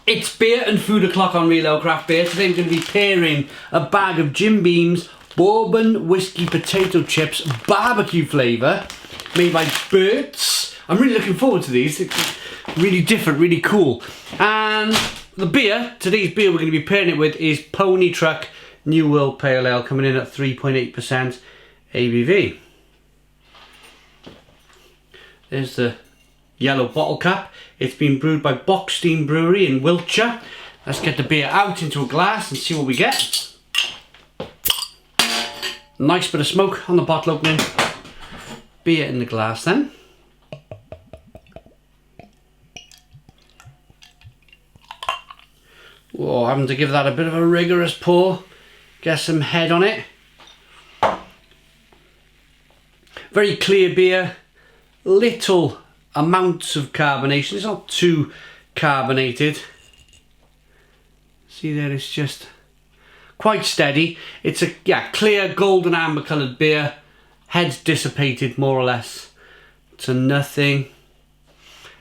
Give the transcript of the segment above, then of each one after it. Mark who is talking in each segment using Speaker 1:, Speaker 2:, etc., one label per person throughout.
Speaker 1: It's beer and food o'clock on Real Ale Craft Beer. Today we're going to be pairing a bag of Jim Beam's Bourbon Whisky potato chips, barbecue flavour, made by Bert's. I'm really looking forward to these. It's really different, really cool. And the beer, today's beer we're going to be pairing it with is Pony Truck New World Pale Ale, coming in at 3.8% ABV. There's the yellow bottle cap. It's been brewed by Boxstein Brewery in Wiltshire. Let's get the beer out into a glass and see what we get. Nice bit of smoke on the bottle opening. Beer in the glass then. Whoa, having to give that a bit of a rigorous pour. Get some head on it. Very clear beer. Little amounts of carbonation. It's not too carbonated. See there, it's just quite steady. It's a clear golden amber coloured beer. Head's dissipated more or less to nothing.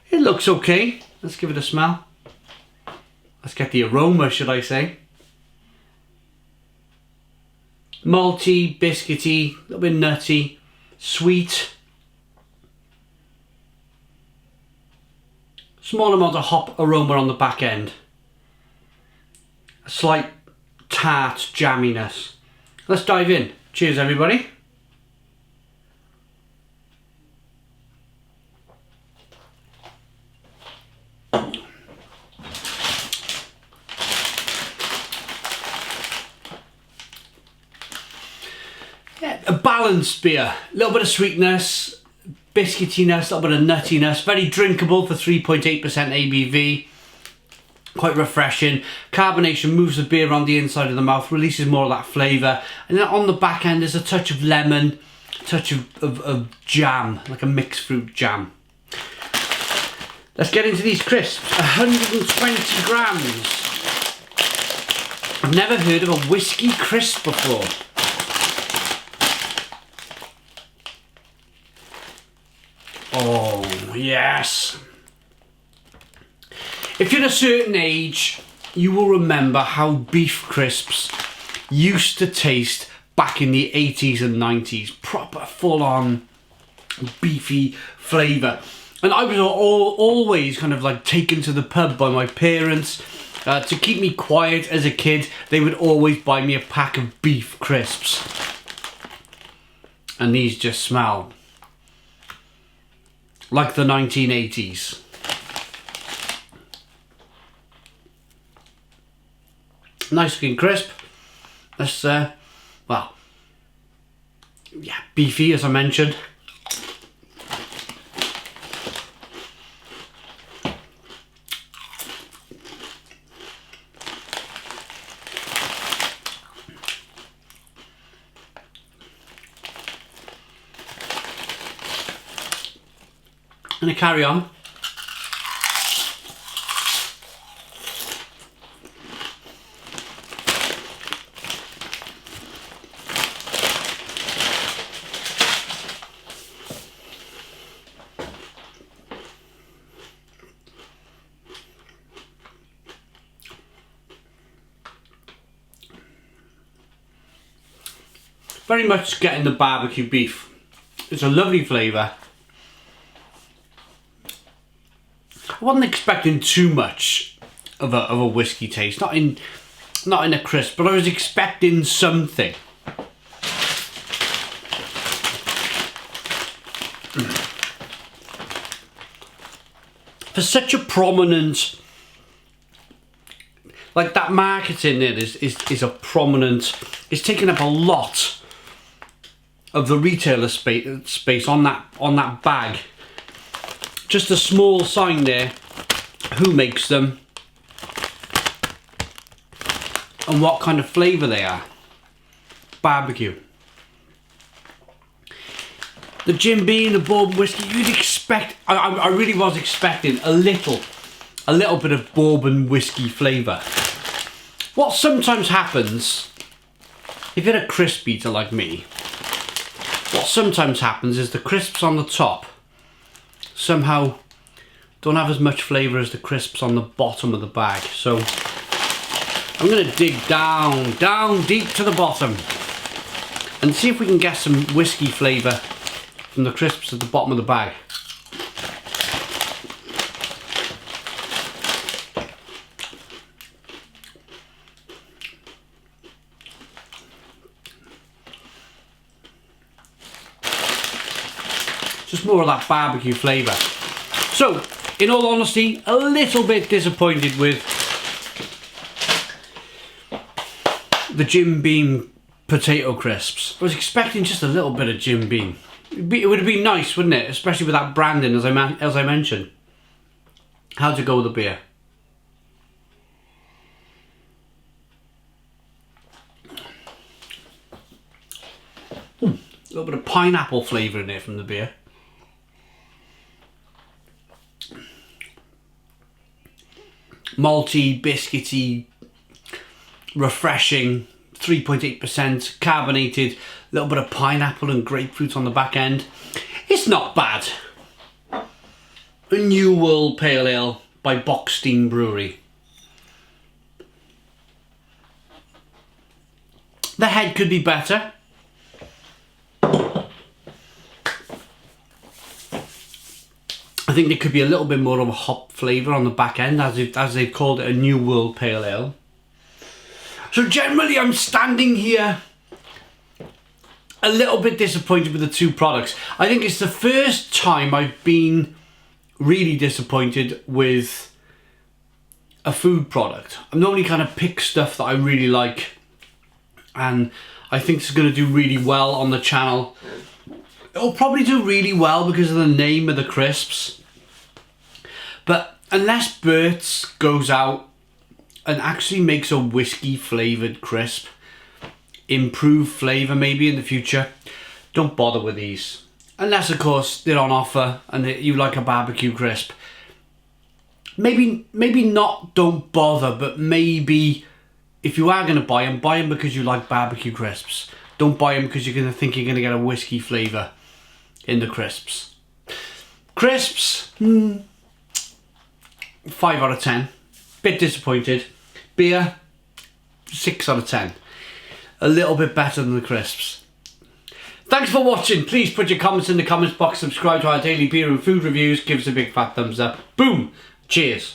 Speaker 1: It looks okay. Let's give it a smell. Let's get the aroma, should I say. Malty, biscuity, a little bit nutty, sweet. Small amount of hop aroma on the back end. A slight tart jamminess. Let's dive in. Cheers, everybody. Yeah, a balanced beer. A little bit of sweetness, biscuitiness, a little bit of nuttiness. Very drinkable for 3.8% ABV. Quite refreshing. Carbonation moves the beer around the inside of the mouth, releases more of that flavour. And then on the back end there's a touch of lemon, a touch of jam, like a mixed fruit jam. Let's get into these crisps. 120 grams. I've never heard of a whiskey crisp before. Oh, yes. If you're a certain age, you will remember how beef crisps used to taste back in the 80s and 90s. Proper full-on beefy flavour. And I was always kind of like taken to the pub by my parents. To keep me quiet as a kid, they would always buy me a pack of beef crisps. And these just smell like the 1980s. Nice looking crisp. Let's, well, yeah, beefy as I mentioned. I'm going to carry on. Very much getting the barbecue beef. It's a lovely flavour. I wasn't expecting too much of a whiskey taste, not in a crisp, but I was expecting something. For such a prominent, like that marketing in it is a prominent, it's taking up a lot of the retailer space on that bag. Just a small sign there, who makes them and what kind of flavour they are. Barbecue. The Jim Beam, the Bourbon Whisky, you'd expect, I really was expecting a little bit of Bourbon Whisky flavour. What sometimes happens, if you're a crisp eater like me, what sometimes happens is the crisps on the top somehow don't have as much flavour as the crisps on the bottom of the bag. So I'm going to dig down deep to the bottom and see if we can get some whiskey flavour from the crisps at the bottom of the bag. Just more of that barbecue flavour. So, in all honesty, a little bit disappointed with the Jim Beam potato crisps. I was expecting just a little bit of Jim Beam. It would have been nice, wouldn't it? Especially with that branding, as I mentioned. How'd it go with the beer? A little bit of pineapple flavour in there from the beer. Malty, biscuity, refreshing, 3.8%, carbonated, a little bit of pineapple and grapefruit on the back end. It's not bad. A New World Pale Ale by Bockstein Brewery. The head could be better. I think there could be a little bit more of a hop flavour on the back end, as they've called it, a New World Pale Ale. So generally I'm standing here a little bit disappointed with the two products. I think it's the first time I've been really disappointed with a food product. I normally kind of pick stuff that I really like, and I think it's going to do really well on the channel. It'll probably do really well because of the name of the crisps. But unless Bert's goes out and actually makes a whiskey flavoured crisp, improved flavour maybe in the future, don't bother with these. Unless of course they're on offer and you like a barbecue crisp. Maybe not don't bother, but maybe if you are going to buy them because you like barbecue crisps. Don't buy them because you're going to think you're going to get a whiskey flavour in the crisps. Crisps, 5 out of 10. Bit disappointed. Beer, 6 out of 10. A little bit better than the crisps. Thanks for watching. Please put your comments in the comments box. Subscribe to our daily beer and food reviews. Give us a big fat thumbs up. Boom. Cheers.